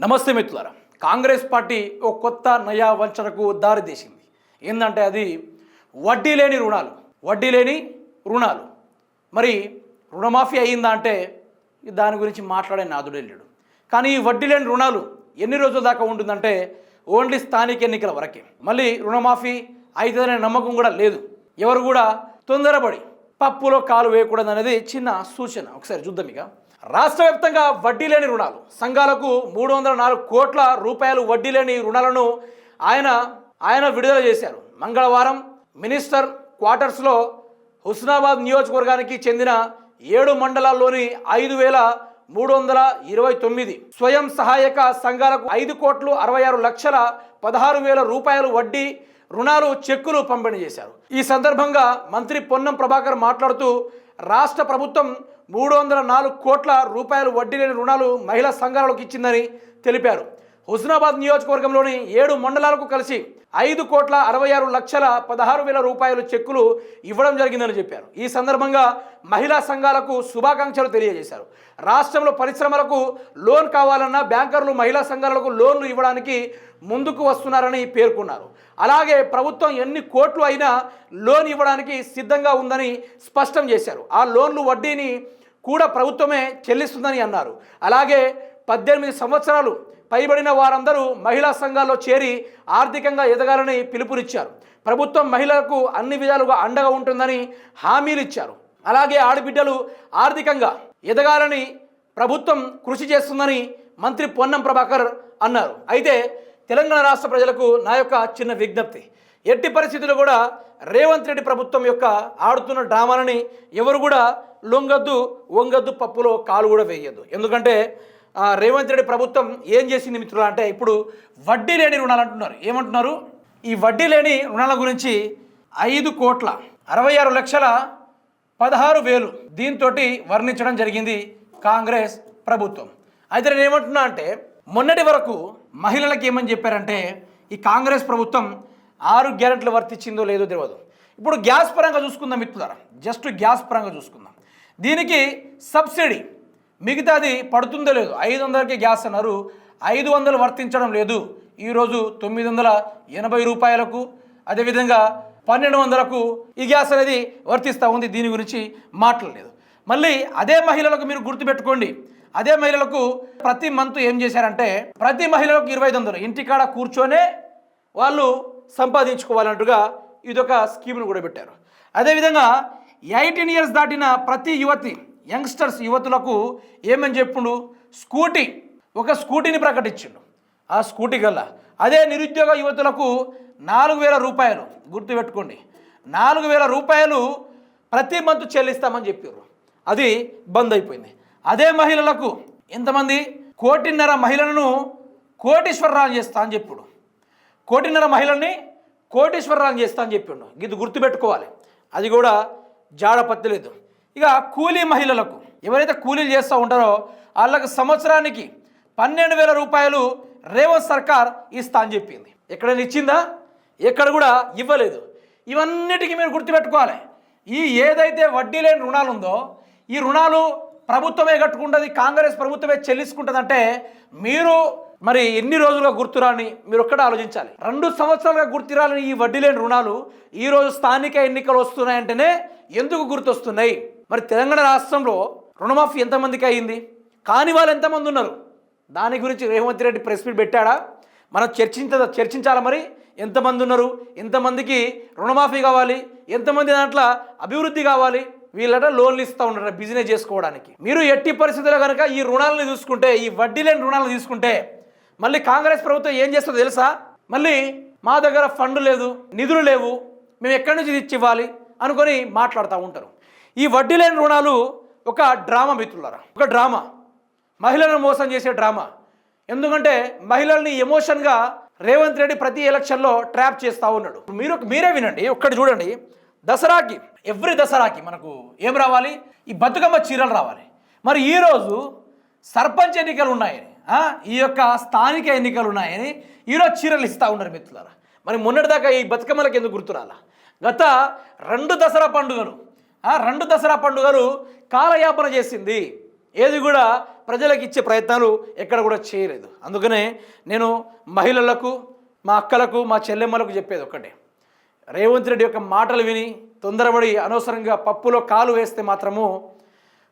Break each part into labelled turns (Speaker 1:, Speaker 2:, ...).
Speaker 1: నమస్తే మిత్రులారా. కాంగ్రెస్ పార్టీ ఓ కొత్త నయా వంచనకు దారితీసింది. ఏంటంటే అది వడ్డీ లేని రుణాలు. మరి రుణమాఫీ అయ్యిందా అంటే దాని గురించి మాట్లాడే నాదుడే లేడు. కానీ ఈ వడ్డీ లేని రుణాలు ఎన్ని రోజుల దాకా ఉంటుందంటే ఓన్లీ స్థానిక ఎన్నికల వరకే. మళ్ళీ రుణమాఫీ అవుతుందనే నమ్మకం కూడా లేదు. ఎవరు కూడా తొందరపడి పప్పులో కాలు వేయకూడదు అనేది చిన్న సూచన. ఒకసారి చూద్దాం. ఇక రాష్ట్ర వ్యాప్తంగా వడ్డీ లేని రుణాలు సంఘాలకు 304 కోట్ల రూపాయలు వడ్డీ లేని రుణాలను ఆయన విడుదల చేశారు. మంగళవారం మినిస్టర్ క్వార్టర్స్లో హుస్నాబాద్ నియోజకవర్గానికి చెందిన 7 మండలాల్లోని 5,329 స్వయం సహాయక సంఘాలకు 5,66,16,000 రూపాయలు వడ్డీ రుణాలు చెక్కులు పంపిణీ చేశారు. ఈ సందర్భంగా మంత్రి పొన్నం ప్రభాకర్ మాట్లాడుతూ రాష్ట్ర ప్రభుత్వం 304 కోట్ల రూపాయలు వడ్డీ లేని రుణాలు మహిళా సంఘాలకు ఇచ్చిందని తెలిపారు. హుస్నాబాద్ నియోజకవర్గంలోని 7 మండలాలకు కలిసి 5,66,16,000 రూపాయలు చెక్కులు ఇవ్వడం జరిగిందని చెప్పారు. ఈ సందర్భంగా మహిళా సంఘాలకు శుభాకాంక్షలు తెలియజేశారు. రాష్ట్రంలో పరిశ్రమలకు లోన్ కావాలన్నా బ్యాంకర్లు మహిళా సంఘాలకు లోన్లు ఇవ్వడానికి ముందుకు వస్తున్నారని పేర్కొన్నారు. అలాగే ప్రభుత్వం ఎన్ని కోట్లు అయినా లోన్ ఇవ్వడానికి సిద్ధంగా ఉందని స్పష్టం చేశారు. ఆ లోన్లు వడ్డీని కూడా ప్రభుత్వమే చెల్లిస్తుందని అన్నారు. అలాగే 18 సంవత్సరాలు పైబడిన వారందరూ మహిళా సంఘాల్లో చేరి ఆర్థికంగా ఎదగాలని పిలుపునిచ్చారు. ప్రభుత్వం మహిళలకు అన్ని విధాలుగా అండగా ఉంటుందని హామీలు ఇచ్చారు. అలాగే ఆడబిడ్డలు ఆర్థికంగా ఎదగాలని ప్రభుత్వం కృషి చేస్తుందని మంత్రి పొన్నం ప్రభాకర్ అన్నారు. అయితే తెలంగాణ రాష్ట్ర ప్రజలకు నా యొక్క చిన్న విజ్ఞప్తి, ఎట్టి పరిస్థితుల్లో కూడా రేవంత్ రెడ్డి ప్రభుత్వం యొక్క ఆడుతున్న డ్రామాలని ఎవరు కూడా లొంగద్దు, వంగద్దు, పప్పులో కాలు కూడా వేయద్దు. ఎందుకంటే రేవంత్ రెడ్డి ప్రభుత్వం ఏం చేసింది మిత్రులు అంటే ఇప్పుడు వడ్డీ లేని రుణాలు అంటున్నారు. ఏమంటున్నారు? ఈ వడ్డీ లేని రుణాల గురించి 5,66,16,000 దీంతో వర్ణించడం జరిగింది కాంగ్రెస్ ప్రభుత్వం. అయితే నేను ఏమంటున్నా అంటే మొన్నటి వరకు మహిళలకు ఏమని చెప్పారంటే ఈ కాంగ్రెస్ ప్రభుత్వం 6 గ్యారెంటీలు వర్తించిందో లేదో తెలియదు. ఇప్పుడు గ్యాస్ పరంగా చూసుకుందాం మిత్రులారా, జస్ట్ గ్యాస్ పరంగా చూసుకుందాం. దీనికి సబ్సిడీ మిగతాది పడుతుందో లేదు. 500కి గ్యాస్ అన్నారు, 500 వర్తించడం లేదు. ఈరోజు 980 రూపాయలకు, అదేవిధంగా 1200కు ఈ గ్యాస్ అనేది వర్తిస్తూ ఉంది. దీని గురించి మాట్లాడలేదు. మళ్ళీ అదే మహిళలకు మీరు గుర్తుపెట్టుకోండి, అదే మహిళలకు ప్రతి మంత్ ఏం చేశారంటే ప్రతి మహిళలకు 2500 ఇంటికాడ కూర్చొనే వాళ్ళు సంపాదించుకోవాలన్నట్టుగా ఇదొక స్కీమ్ను కూడా పెట్టారు. అదేవిధంగా 18 ఇయర్స్ దాటిన ప్రతి యంగ్స్టర్స్ యువతులకు ఏమని చెప్పుడు ఒక స్కూటీని ప్రకటించిండు. ఆ స్కూటీ గల్లా అదే నిరుద్యోగ యువతులకు 4,000 రూపాయలు, గుర్తుపెట్టుకోండి, 4,000 రూపాయలు ప్రతి మంత్ చెల్లిస్తామని చెప్పారు. అది బంద్ అయిపోయింది. అదే మహిళలకు ఎంతమంది 1,500,000 మహిళలను కోటీశ్వరరాలు చేస్తా అని చెప్పుడు. 1,500,000 మహిళల్ని కోటీశ్వరరాలు చేస్తా అని చెప్పిండు. ఇది గుర్తుపెట్టుకోవాలి. అది కూడా జాడపత్తలేదు. ఇక కూలీ మహిళలకు ఎవరైతే కూలీలు చేస్తూ ఉంటారో వాళ్ళకు సంవత్సరానికి 12,000 రూపాయలు రేవంత్ సర్కార్ ఇస్తా అని చెప్పింది. ఎక్కడైనా ఇచ్చిందా? ఎక్కడ కూడా ఇవ్వలేదు. ఇవన్నిటికీ మీరు గుర్తుపెట్టుకోవాలి. ఏదైతే వడ్డీ లేని రుణాలు ఉందో ఈ రుణాలు ప్రభుత్వమే కట్టుకుంటుంది, కాంగ్రెస్ ప్రభుత్వమే చెల్లించుకుంటుందంటే మీరు మరి ఎన్ని రోజులుగా గుర్తురాని మీరు ఒక్కడే ఆలోచించాలి. 2 సంవత్సరాలుగా గుర్తురాలని ఈ వడ్డీ లేని రుణాలు ఈరోజు స్థానిక ఎన్నికలు వస్తున్నాయంటేనే ఎందుకు గుర్తొస్తున్నాయి? మరి తెలంగాణ రాష్ట్రంలో రుణమాఫీ ఎంతమందికి అయ్యింది? కాని వాళ్ళు ఎంతమంది ఉన్నారు? దాని గురించి రేవంత్ రెడ్డి ప్రెస్ మీట్ పెట్టాడా? మనం చర్చించాలా? మరి ఎంతమంది ఉన్నారు, ఎంతమందికి రుణమాఫీ కావాలి, ఎంతమంది దాంట్లో అభివృద్ధి కావాలి? వీళ్ళట లోన్లు ఇస్తూ ఉంటారు బిజినెస్ చేసుకోవడానికి. మీరు ఎట్టి పరిస్థితుల్లో కనుక ఈ రుణాలను చూసుకుంటే, ఈ వడ్డీ లేని రుణాలను తీసుకుంటే మళ్ళీ కాంగ్రెస్ ప్రభుత్వం ఏం చేస్తుందో తెలుసా? మళ్ళీ మా దగ్గర ఫండ్ లేదు, నిధులు లేవు, మేము ఎక్కడి నుంచి తెచ్చి ఇవ్వాలి అనుకొని మాట్లాడుతూ ఉంటారు. ఈ వడ్డీ లేని రుణాలు ఒక డ్రామా మిత్రులారా, ఒక డ్రామా, మహిళలను మోసం చేసే డ్రామా. ఎందుకంటే మహిళల్ని ఎమోషన్గా రేవంత్ రెడ్డి ప్రతి ఎలక్షన్లో ట్రాప్ చేస్తూ ఉన్నాడు. మీరే వినండి, ఒక్కటి చూడండి. దసరాకి ఎవ్రీ దసరాకి మనకు ఏం రావాలి? ఈ బతుకమ్మ చీరలు రావాలి. మరి ఈరోజు సర్పంచ్ ఎన్నికలు ఉన్నాయని, ఈ యొక్క స్థానిక ఎన్నికలు ఉన్నాయని ఈరోజు చీరలు ఇస్తూ ఉన్నారు మిత్రులారా. మరి మొన్నటిదాకా ఈ బతుకమ్మలకు ఎందుకు గుర్తురాలా? గత 2 దసరా పండుగలు కాలయాపన చేసింది. ఏది కూడా ప్రజలకు ఇచ్చే ప్రయత్నాలు ఎక్కడ కూడా చేయలేదు. అందుకనే నేను మహిళలకు, మా అక్కలకు, మా చెల్లెమ్మలకు చెప్పేది ఒక్కటే, రేవంత్ రెడ్డి యొక్క మాటలు విని తొందరపడి అనవసరంగా పప్పులో కాలు వేస్తే మాత్రము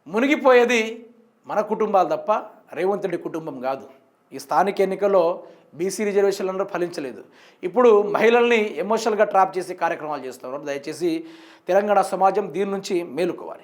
Speaker 1: మునిగిపోయేది మన కుటుంబాలు తప్ప రేవంత్ రెడ్డి కుటుంబం కాదు. ఈ స్థానిక ఎన్నికల్లో బీసీ రిజర్వేషన్లను ఫలించలేదు. ఇప్పుడు మహిళల్ని ఎమోషనల్గా ట్రాప్ చేసి కార్యక్రమాలు చేస్తున్నారు. దయచేసి తెలంగాణ సమాజం దీని నుంచి మేలుకోవాలి.